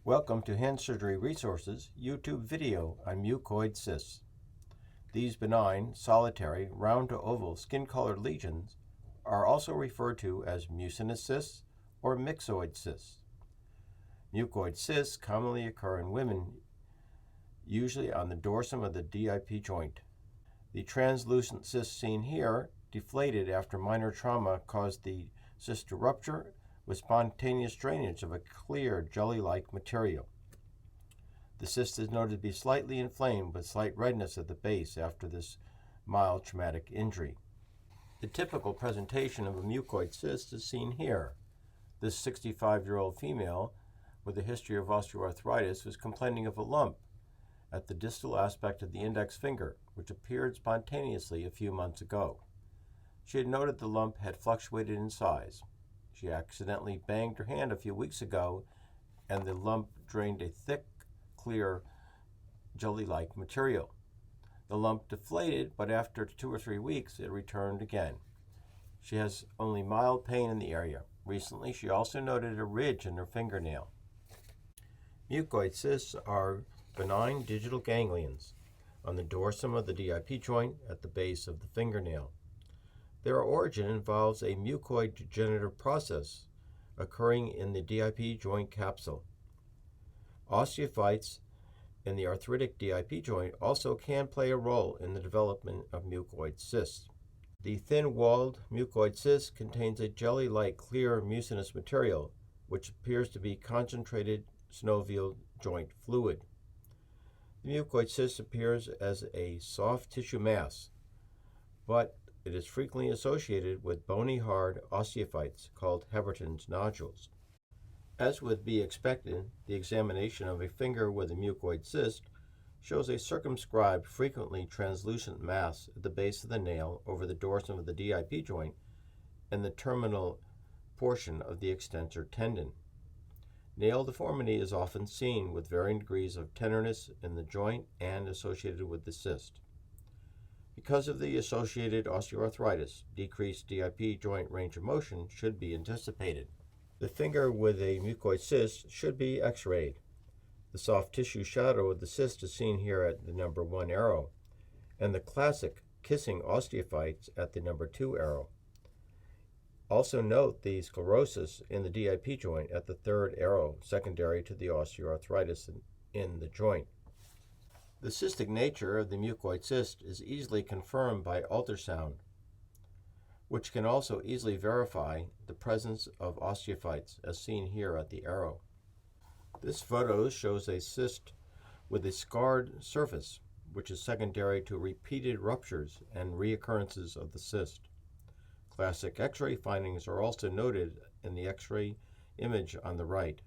Welcome to Hand Surgery Resources YouTube video on mucoid cysts. These benign, solitary, round to oval skin-colored lesions are also referred to as mucinous cysts or myxoid cysts. Mucoid cysts commonly occur in women, usually on the dorsum of the DIP joint. The translucent cyst seen here deflated after minor trauma caused the cyst to rupture with spontaneous drainage of a clear jelly-like material. The cyst is noted to be slightly inflamed with slight redness at the base after this mild traumatic injury. The typical presentation of a mucoid cyst is seen here. This 65-year-old female with a history of osteoarthritis was complaining of a lump at the distal aspect of the index finger, which appeared spontaneously a few months ago. She had noted the lump had fluctuated in size. She accidentally banged her hand a few weeks ago, and the lump drained a thick, clear, jelly-like material. The lump deflated, but after 2 or 3 weeks, it returned again. She has only mild pain in the area. Recently, she also noted a ridge in her fingernail. Mucoid cysts are benign digital ganglions on the dorsum of the DIP joint at the base of the fingernail. Their origin involves a mucoid degenerative process occurring in the DIP joint capsule. Osteophytes in the arthritic DIP joint also can play a role in the development of mucoid cysts. The thin-walled mucoid cyst contains a jelly-like clear mucinous material, which appears to be concentrated synovial joint fluid. The mucoid cyst appears as a soft tissue mass, but it is frequently associated with bony hard osteophytes called Heberton's nodules. As would be expected, the examination of a finger with a mucoid cyst shows a circumscribed, frequently translucent mass at the base of the nail over the dorsum of the DIP joint and the terminal portion of the extensor tendon. Nail deformity is often seen with varying degrees of tenderness in the joint and associated with the cyst. Because of the associated osteoarthritis, decreased DIP joint range of motion should be anticipated. The finger with a mucoid cyst should be x-rayed. The soft tissue shadow of the cyst is seen here at the number 1 arrow, and the classic kissing osteophytes at the number 2 arrow. Also note the sclerosis in the DIP joint at the 3rd arrow, secondary to the osteoarthritis in the joint. The cystic nature of the mucoid cyst is easily confirmed by ultrasound, which can also easily verify the presence of osteophytes, as seen here at the arrow. This photo shows a cyst with a scarred surface, which is secondary to repeated ruptures and reoccurrences of the cyst. Classic X-ray findings are also noted in the X-ray image on the right.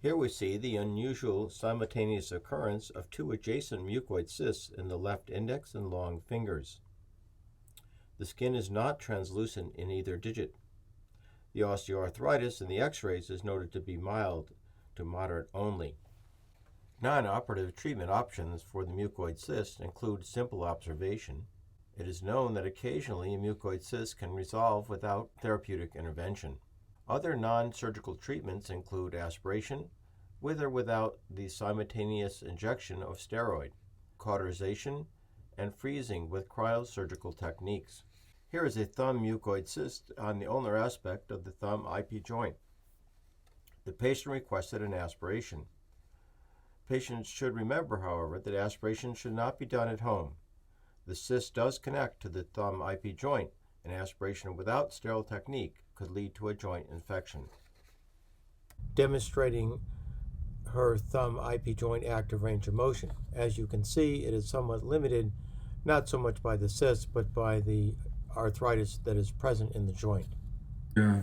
Here we see the unusual simultaneous occurrence of 2 adjacent mucoid cysts in the left index and long fingers. The skin is not translucent in either digit. The osteoarthritis in the X-rays is noted to be mild to moderate only. Non-operative treatment options for the mucoid cyst include simple observation. It is known that occasionally a mucoid cyst can resolve without therapeutic intervention. Other non-surgical treatments include aspiration, with or without the simultaneous injection of steroid, cauterization, and freezing with cryosurgical techniques. Here is a thumb mucoid cyst on the ulnar aspect of the thumb IP joint. The patient requested an aspiration. Patients should remember, however, that aspiration should not be done at home. The cyst does connect to the thumb IP joint, and aspiration without sterile technique could lead to a joint infection. Demonstrating her thumb IP joint active range of motion. As you can see, it is somewhat limited, not so much by the cyst, but by the arthritis that is present in the joint. The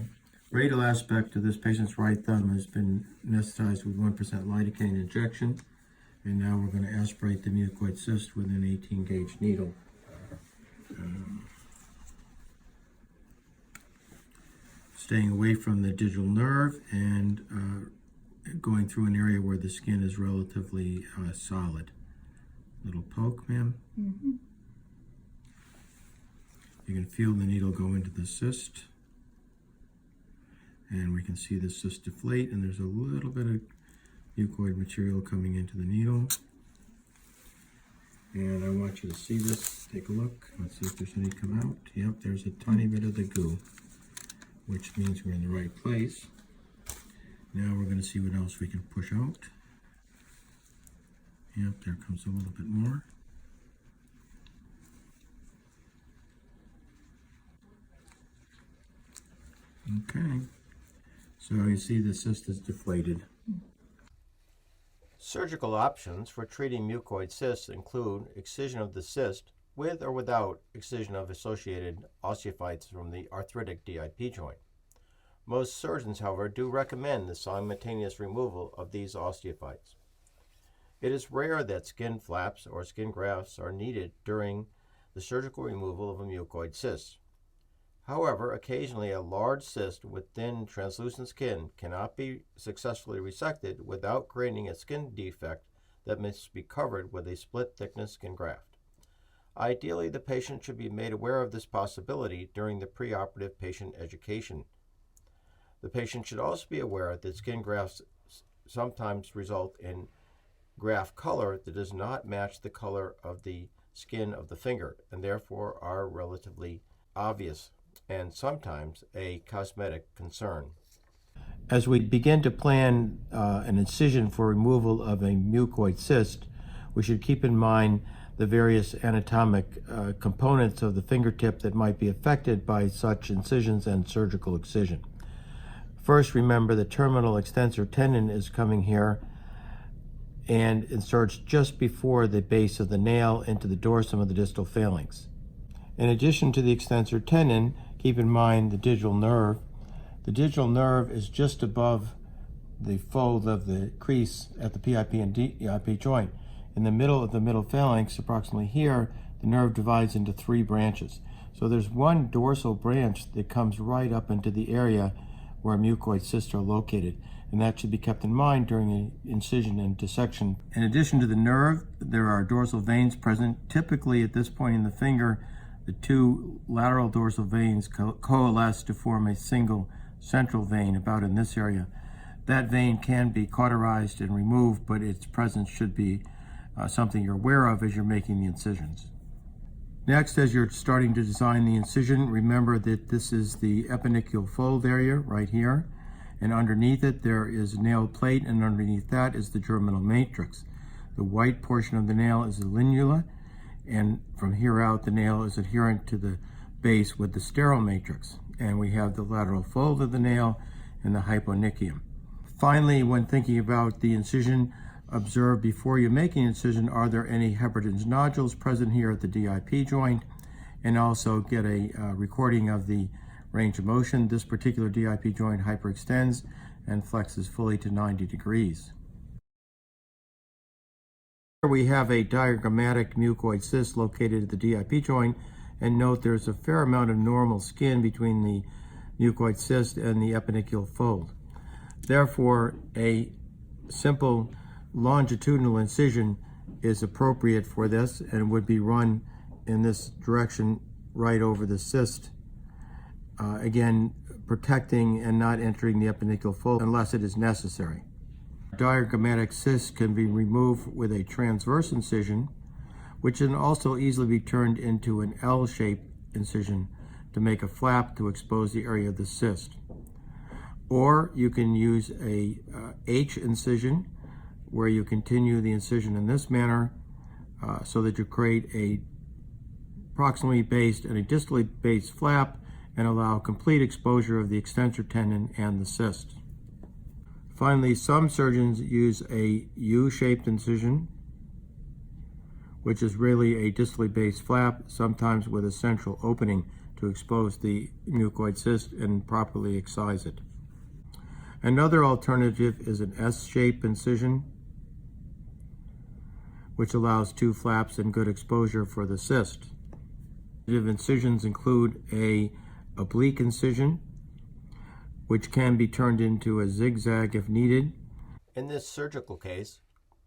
radial aspect of this patient's right thumb has been anesthetized with 1% lidocaine injection, and now we're going to aspirate the mucoid cyst with an 18-gauge needle. Staying away from the digital nerve and going through an area where the skin is relatively solid. Little poke, ma'am. Mm-hmm. You can feel the needle go into the cyst, and we can see the cyst deflate, and there's a little bit of mucoid material coming into the needle. And I want you to see this. Take a look. Let's see if there's any come out. Yep, there's a tiny bit of the goo, which means we're in the right place. Now we're going to see what else we can push out. Yep, there comes a little bit more. Okay, so you see the cyst is deflated. Surgical options for treating mucoid cysts include excision of the cyst with or without excision of associated osteophytes from the arthritic DIP joint. Most surgeons, however, do recommend the simultaneous removal of these osteophytes. It is rare that skin flaps or skin grafts are needed during the surgical removal of a mucoid cyst. However, occasionally a large cyst with thin, translucent skin cannot be successfully resected without creating a skin defect that must be covered with a split-thickness skin graft. Ideally, the patient should be made aware of this possibility during the preoperative patient education. The patient should also be aware that skin grafts sometimes result in graft color that does not match the color of the skin of the finger and therefore are relatively obvious and sometimes a cosmetic concern. As we begin to plan an incision for removal of a mucoid cyst, we should keep in mind the various anatomic components of the fingertip that might be affected by such incisions and surgical excision. First, remember the terminal extensor tendon is coming here and inserts just before the base of the nail into the dorsum of the distal phalanx. In addition to the extensor tendon, keep in mind the digital nerve. The digital nerve is just above the fold of the crease at the PIP and DIP joint. In the middle of the middle phalanx, approximately here, the nerve divides into 3 branches. So there's one dorsal branch that comes right up into the area where mucoid cysts are located, and that should be kept in mind during an incision and dissection. In addition to the nerve, there are dorsal veins present. Typically at this point in the finger, the 2 lateral dorsal veins coalesce to form a single central vein about in this area. That vein can be cauterized and removed, but its presence should be something you're aware of as you're making the incisions. Next, as you're starting to design the incision, remember that this is the epinicial fold area right here, and underneath it there is a nail plate, and underneath that is the germinal matrix. The white portion of the nail is the linula, and from here out the nail is adherent to the base with the sterile matrix, and we have the lateral fold of the nail and the hyponychium. Finally, when thinking about the incision, observe before you make an incision, are there any Heberden's nodules present here at the DIP joint, and also get a recording of the range of motion. This particular DIP joint hyperextends and flexes fully to 90 degrees. Here we have a diagrammatic mucoid cyst located at the DIP joint, and note there's a fair amount of normal skin between the mucoid cyst and the epinicial fold. Therefore, a simple longitudinal incision is appropriate for this and would be run in this direction right over the cyst, again protecting and not entering the epinicial fold unless it is necessary. Diagrammatic cysts can be removed with a transverse incision, which can also easily be turned into an L-shaped incision to make a flap to expose the area of the cyst. Or you can use a H incision, where you continue the incision in this manner so that you create a proximally based and a distally based flap and allow complete exposure of the extensor tendon and the cyst. Finally, some surgeons use a U-shaped incision, which is really a distally based flap, sometimes with a central opening to expose the mucoid cyst and properly excise it. Another alternative is an S-shaped incision, which allows 2 flaps and good exposure for the cyst. Incisions include a oblique incision, which can be turned into a zigzag if needed. In this surgical case,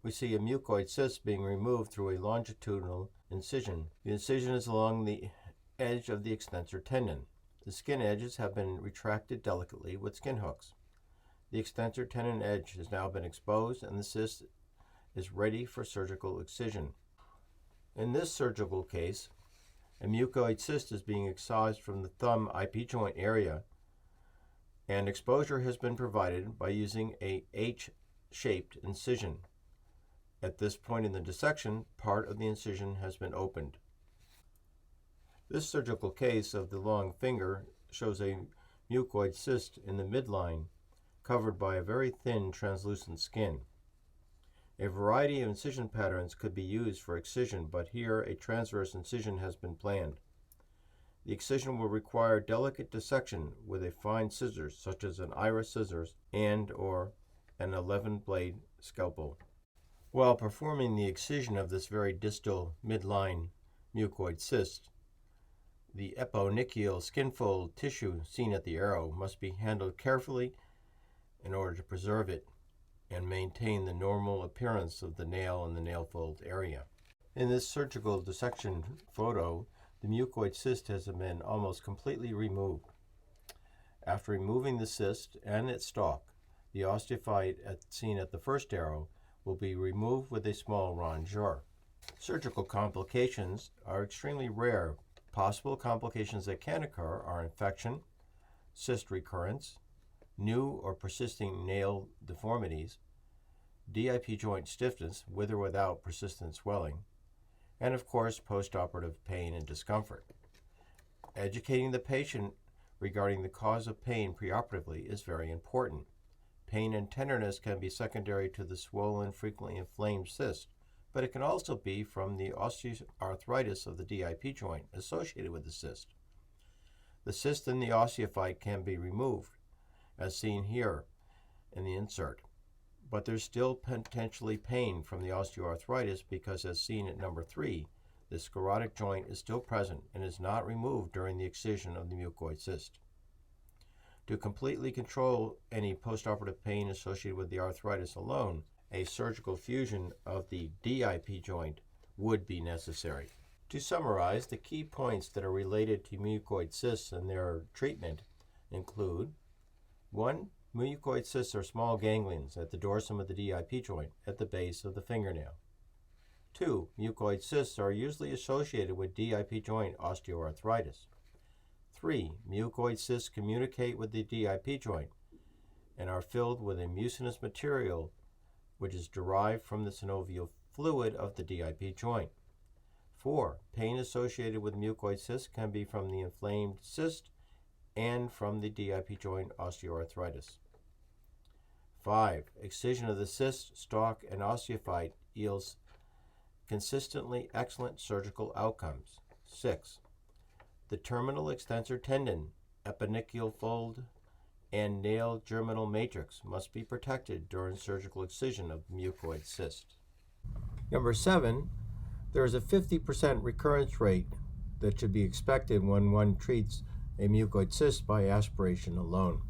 we see a mucoid cyst being removed through a longitudinal incision. The incision is along the edge of the extensor tendon. The skin edges have been retracted delicately with skin hooks. The extensor tendon edge has now been exposed and the cyst is ready for surgical excision. In this surgical case, a mucoid cyst is being excised from the thumb IP joint area, and exposure has been provided by using a H-shaped incision. At this point in the dissection, part of the incision has been opened. This surgical case of the long finger shows a mucoid cyst in the midline, covered by a very thin translucent skin. A variety of incision patterns could be used for excision, but here a transverse incision has been planned. The excision will require delicate dissection with a fine scissors, such as an iris scissors and/or an 11-blade scalpel. While performing the excision of this very distal midline mucoid cyst, the eponychial skinfold tissue seen at the arrow must be handled carefully in order to preserve it and maintain the normal appearance of the nail and the nail fold area. In this surgical dissection photo, the mucoid cyst has been almost completely removed. After removing the cyst and its stalk, the osteophyte seen at the first arrow will be removed with a small rongeur. Surgical complications are extremely rare. Possible complications that can occur are infection, cyst recurrence, new or persisting nail deformities, DIP joint stiffness with or without persistent swelling, and of course postoperative pain and discomfort. Educating the patient regarding the cause of pain preoperatively is very important. Pain and tenderness can be secondary to the swollen, frequently inflamed cyst, but it can also be from the osteoarthritis of the DIP joint associated with the cyst. The cyst in the osteophyte can be removed, as seen here in the insert, but there's still potentially pain from the osteoarthritis because, as seen at number 3, the sclerotic joint is still present and is not removed during the excision of the mucoid cyst. To completely control any postoperative pain associated with the arthritis alone, a surgical fusion of the DIP joint would be necessary. To summarize, the key points that are related to mucoid cysts and their treatment include: 1. Mucoid cysts are small ganglions at the dorsum of the DIP joint at the base of the fingernail. 2. Mucoid cysts are usually associated with DIP joint osteoarthritis. 3. Mucoid cysts communicate with the DIP joint and are filled with a mucinous material which is derived from the synovial fluid of the DIP joint. 4. Pain associated with mucoid cysts can be from the inflamed cyst and from the DIP joint osteoarthritis. 5. Excision of the cyst, stalk, and osteophyte yields consistently excellent surgical outcomes. 6. The terminal extensor tendon, eponychial fold, and nail germinal matrix must be protected during surgical excision of mucoid cyst. Number 7, there is a 50% recurrence rate that should be expected when one treats a mucoid cyst by aspiration alone.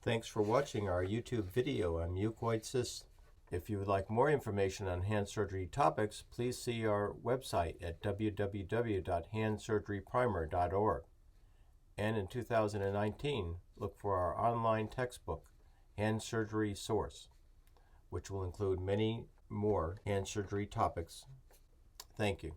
Thanks for watching our YouTube video on mucoid cysts. If you would like more information on hand surgery topics, please see our website at www.handsurgeryprimer.org. And in 2019, look for our online textbook, Hand Surgery Source, which will include many more hand surgery topics. Thank you.